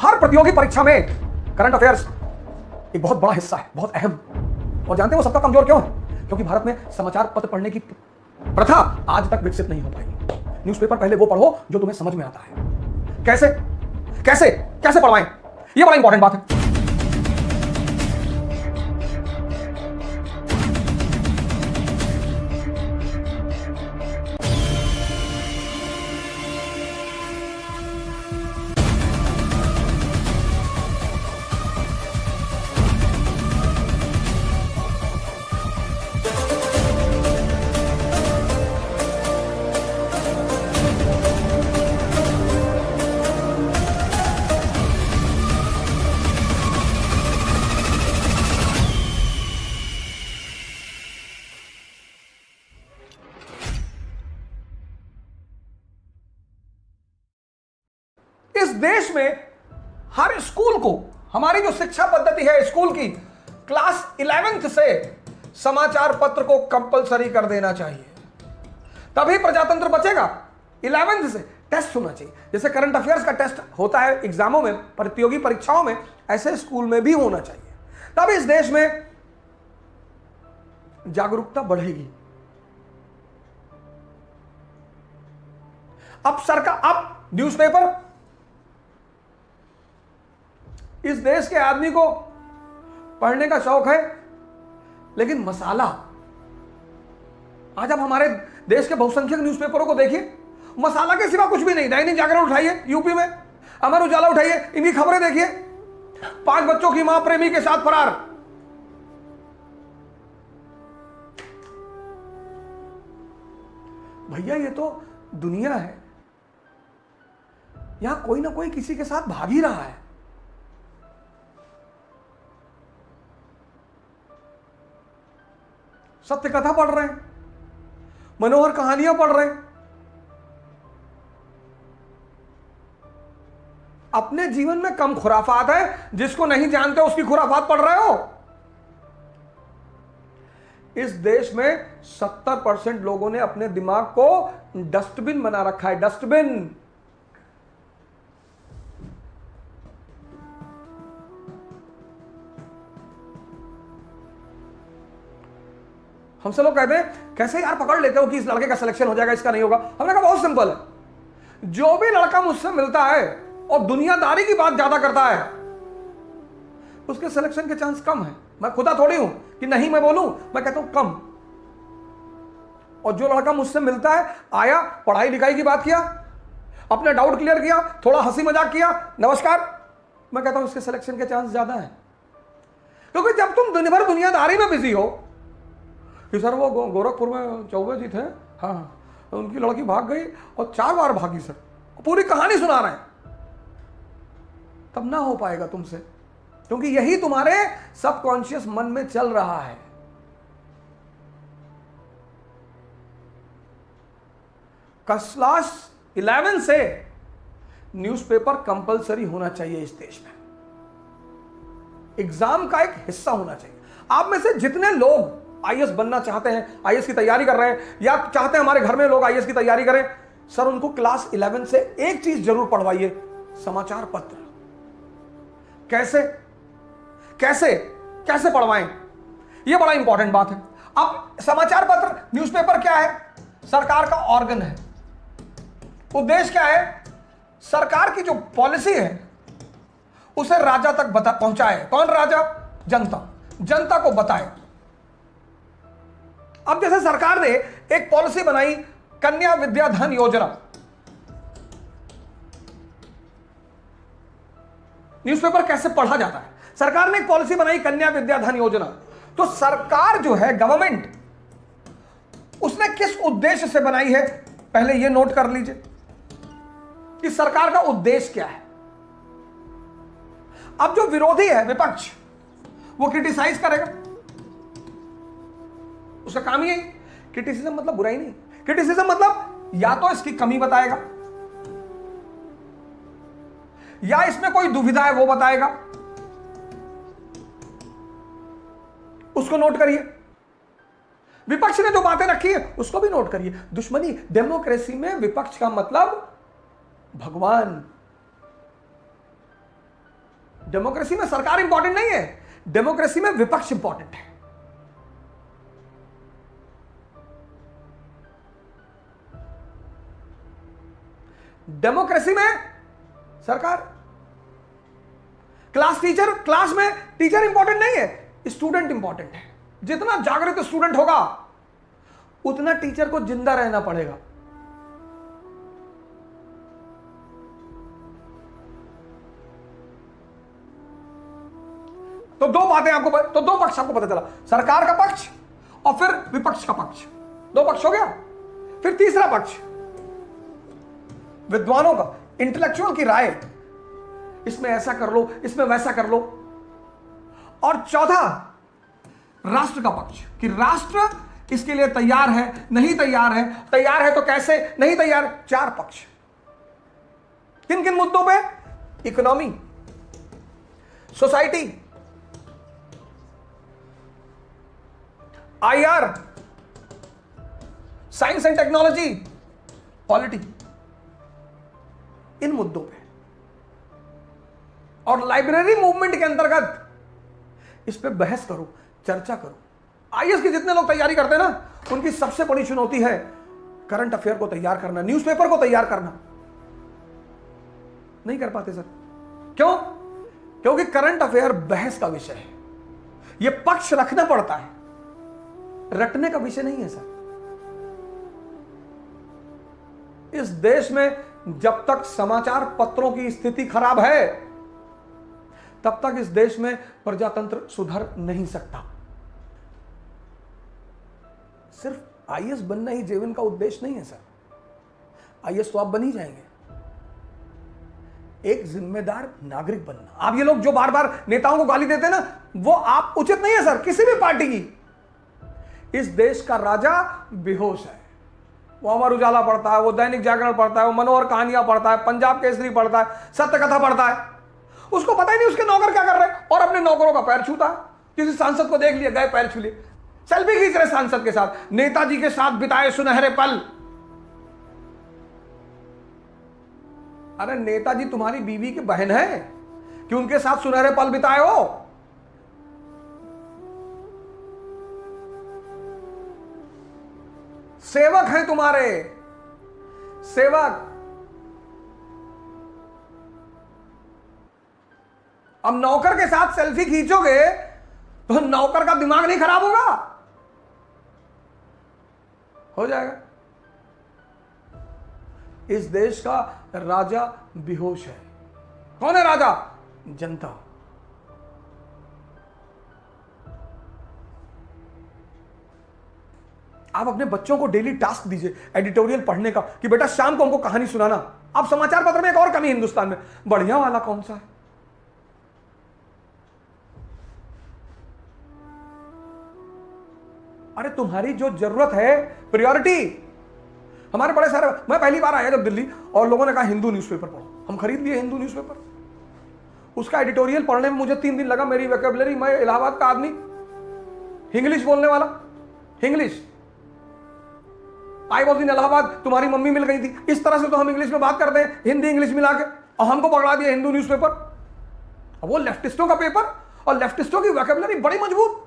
हर प्रतियोगी परीक्षा में करंट अफेयर्स एक बहुत बड़ा हिस्सा है, बहुत अहम। और जानते हैं वो सबका कमजोर क्यों है? क्योंकि भारत में समाचार पत्र पढ़ने की प्रथा आज तक विकसित नहीं हो पाई। न्यूज़पेपर पहले वो पढ़ो जो तुम्हें समझ में आता है। कैसे कैसे कैसे पढ़वाएं, ये बड़ा इंपॉर्टेंट बात है। इस देश में हर स्कूल को, हमारी जो शिक्षा पद्धति है स्कूल की, क्लास 11th से समाचार पत्र को कंपलसरी कर देना चाहिए, तभी प्रजातंत्र बचेगा। 11th से टेस्ट होना चाहिए, जैसे करंट अफेयर्स का टेस्ट होता है एग्जामों में, प्रतियोगी परीक्षाओं में, ऐसे स्कूल में भी होना चाहिए। तब इस देश में जागरूकता बढ़ेगी। अब सरकार, अब न्यूज़पेपर, इस देश के आदमी को पढ़ने का शौक है, लेकिन मसाला, आज आप हमारे देश के बहुसंख्यक न्यूज़पेपरों को देखिए, मसाला के सिवा कुछ भी नहीं। दैनिक जागरण उठाइए यूपी में, अमर उजाला उठाइए, इनकी खबरें देखिए, 5 बच्चों की मां प्रेमी के साथ फरार। भैया ये तो दुनिया है, यहां कोई ना कोई किसी के साथ भाग ही रहा है। सत्य कथा पढ़ रहे हैं, मनोहर कहानियां पढ़ रहे हैं, अपने जीवन में कम खुराफात है, जिसको नहीं जानते उसकी खुराफात पढ़ रहे हो। इस देश में 70% लोगों ने अपने दिमाग को डस्टबिन बना रखा है, डस्टबिन। हमसे लोग कहते हैं कैसे यार पकड़ लेते हो कि इस लड़के का सिलेक्शन हो जाएगा, इसका नहीं होगा। हमने कहा बहुत सिंपल है, जो भी लड़का मुझसे मिलता है और दुनियादारी की बात ज्यादा करता है, उसके सिलेक्शन के चांस कम है। मैं खुदा थोड़ी हूं कि नहीं मैं बोलूं, मैं कहता हूं कम। और जो लड़का मुझसे मिलता है, आया, पढ़ाई लिखाई की बात किया, अपने डाउट क्लियर किया, थोड़ा हंसी मजाक किया, नमस्कार, मैं कहता हूं इसके सिलेक्शन के चांस ज्यादा है। क्योंकि जब तुम दिन भर दुनियादारी में बिजी हो कि सर वो गोरखपुर में चौबे जी थे, हाँ उनकी लड़की भाग गई और 4 बार भागी सर, पूरी कहानी सुना रहे हैं, तब ना हो पाएगा तुमसे, क्योंकि यही तुम्हारे सबकॉन्शियस मन में चल रहा है। क्लास 11 से न्यूज़पेपर कंपलसरी होना चाहिए इस देश में, एग्जाम का एक हिस्सा होना चाहिए। आप में से जितने लोग आईएएस बनना चाहते हैं, आईएएस की तैयारी कर रहे हैं, या चाहते हैं हमारे घर में लोग आईएएस की तैयारी करें, सर उनको क्लास 11 से एक चीज जरूर पढ़वाइए, समाचार पत्र। कैसे कैसे कैसे पढ़वाएं, यह बड़ा इंपॉर्टेंट बात है। अब समाचार पत्र, न्यूज़पेपर क्या है? सरकार का ऑर्गन है। उद्देश्य क्या है? सरकार की जो पॉलिसी है उसे राजा तक पहुंचाए। कौन राजा? जनता, जनता को बताए। अब जैसे सरकार ने एक पॉलिसी बनाई, कन्या विद्या धन योजना, न्यूज़पेपर कैसे पढ़ा जाता है? सरकार ने एक पॉलिसी बनाई, कन्या विद्या धन योजना। तो सरकार जो है, गवर्नमेंट, उसने किस उद्देश्य से बनाई है, पहले यह नोट कर लीजिए कि सरकार का उद्देश्य क्या है। अब जो विरोधी है, विपक्ष, वो क्रिटिसाइज करेगा, उसका काम ही है। क्रिटिसिज्म मतलब बुराई नहीं, क्रिटिसिज्म मतलब या तो इसकी कमी बताएगा, या इसमें कोई दुविधा है वो बताएगा, उसको नोट करिए। विपक्ष ने जो बातें रखी है उसको भी नोट करिए। दुश्मनी, डेमोक्रेसी में विपक्ष का मतलब भगवान। डेमोक्रेसी में सरकार इंपॉर्टेंट नहीं है, डेमोक्रेसी में विपक्ष इंपॉर्टेंट है। डेमोक्रेसी में सरकार, क्लास में टीचर इंपॉर्टेंट नहीं है, स्टूडेंट इंपॉर्टेंट है। जितना जागृत स्टूडेंट होगा उतना टीचर को जिंदा रहना पड़ेगा। तो दो बातें आपको, तो दो पक्ष आपको पता चला, सरकार का पक्ष और फिर विपक्ष का पक्ष। दो पक्ष हो गया। फिर तीसरा पक्ष विद्वानों का, इंटेलेक्चुअल की राय, इसमें ऐसा कर लो, इसमें वैसा कर लो। और चौथा राष्ट्र का पक्ष कि राष्ट्र इसके लिए तैयार है, नहीं तैयार है तो कैसे, नहीं तैयार। चार पक्ष। किन किन मुद्दों पे? Economy, society, IR, science and technology, polity, इन मुद्दों पे। और लाइब्रेरी मूवमेंट के अंतर्गत इस पे बहस करो, चर्चा करो। IAS की जितने लोग तैयारी करते हैं ना, उनकी सबसे बड़ी चुनौती है करंट अफेयर को तैयार करना, न्यूज़पेपर को तैयार करना। नहीं कर पाते सर। क्यों? क्योंकि करंट अफेयर बहस का विषय है, यह पक्ष रखना पड़ता है, रटने का विषय नहीं है सर। इस देश में जब तक समाचार पत्रों की स्थिति खराब है, तब तक इस देश में प्रजातंत्र सुधर नहीं सकता। सिर्फ IAS बनना ही जीवन का उद्देश्य नहीं है सर। IAS तो आप बन ही जाएंगे, एक जिम्मेदार नागरिक बनना। आप ये लोग जो बार बार नेताओं को गाली देते हैं ना, वो आप उचित नहीं है सर किसी भी पार्टी की। इस देश का राजा बेहोश है, वो अमर उजाला पढ़ता है, वो दैनिक जागरण पढ़ता है, वो मनोहर कहानियां पढ़ता है, पंजाब केसरी पढ़ता है, सत्य कथा पढ़ता है। उसको पता ही नहीं उसके नौकर क्या कर रहे हैं, और अपने नौकरों का पैर छूता है। किसी सांसद को देख लिया, गए पैर छू लिए, सेल्फी खींच रहे सांसद के साथ, नेताजी के साथ बिताए सुनहरे पल। अरे नेताजी तुम्हारी बीवी की बहन है कि उनके साथ सुनहरे पल बिताए हो? सेवक हैं तुम्हारे, सेवक। अब नौकर के साथ सेल्फी खींचोगे तो नौकर का दिमाग नहीं खराब होगा? हो जाएगा। इस देश का राजा बेहोश है। कौन है राजा? जनता। आप अपने बच्चों को डेली टास्क दीजिए एडिटोरियल पढ़ने का कि बेटा शाम को हमको कहानी सुनाना। आप समाचार पत्र में एक और कमी हिंदुस्तान में, बढ़िया वाला कौन सा है? अरे तुम्हारी जो जरूरत है, प्रायोरिटी। हमारे बड़े सारे, मैं पहली बार आया जब दिल्ली और लोगों ने कहा हिंदू न्यूज़पेपर पढ़ो, हम खरीद लिए हिंदू न्यूज़पेपर। उसका एडिटोरियल पढ़ने में मुझे 3 दिन लगा। मेरी वोकैबुलरी, मैं इलाहाबाद का आदमी, इंग्लिश बोलने वाला, English, I was in Allahabad, तुम्हारी मम्मी मिल गई थी। इस तरह से तो हम इंग्लिश में बात करते हैं, हिंदी इंग्लिश मिला के, और हमको पकड़ा दिया हिंदू न्यूज़पेपर। अब वो लेफ्टिस्टों का पेपर, और लेफ्टिस्टों की वोकैबुलरी बड़ी मजबूत।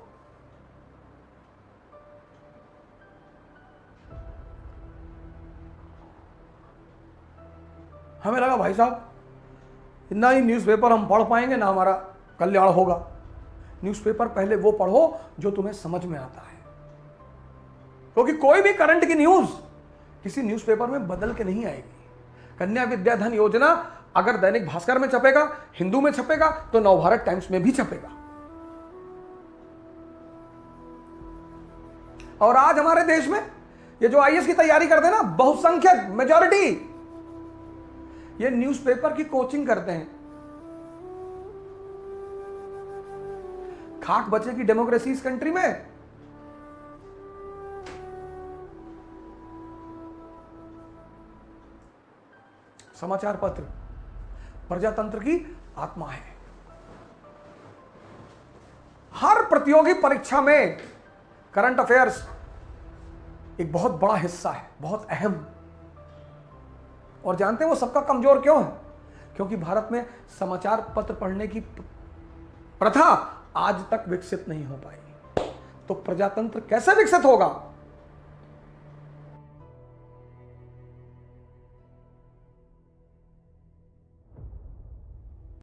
हमें लगा भाई साहब ना ही न्यूज़पेपर हम पढ़ पाएंगे ना हमारा कल्याण होगा। न्यूज़पेपर पहले वो पढ़ो जो तुम्हें समझ में आता है, क्योंकि कोई भी करंट की न्यूज़ किसी न्यूज़पेपर में बदल के नहीं आएगी। कन्या विद्याधन योजना अगर दैनिक भास्कर में छपेगा, हिंदू में छपेगा, तो नवभारत टाइम्स में भी छपेगा। और आज हमारे देश में ये जो IAS की तैयारी करते हैं ना, बहुसंख्यक मेजॉरिटी, ये न्यूज़पेपर की कोचिंग करते हैं। खाक बचेगी डेमोक्रेसी इस कंट्री में। समाचार पत्र प्रजातंत्र की आत्मा है। हर प्रतियोगी परीक्षा में करंट अफेयर्स एक बहुत बड़ा हिस्सा है, बहुत अहम। और जानते हैं वो सबका कमजोर क्यों है? क्योंकि भारत में समाचार पत्र पढ़ने की प्रथा आज तक विकसित नहीं हो पाई। तो प्रजातंत्र कैसे विकसित होगा?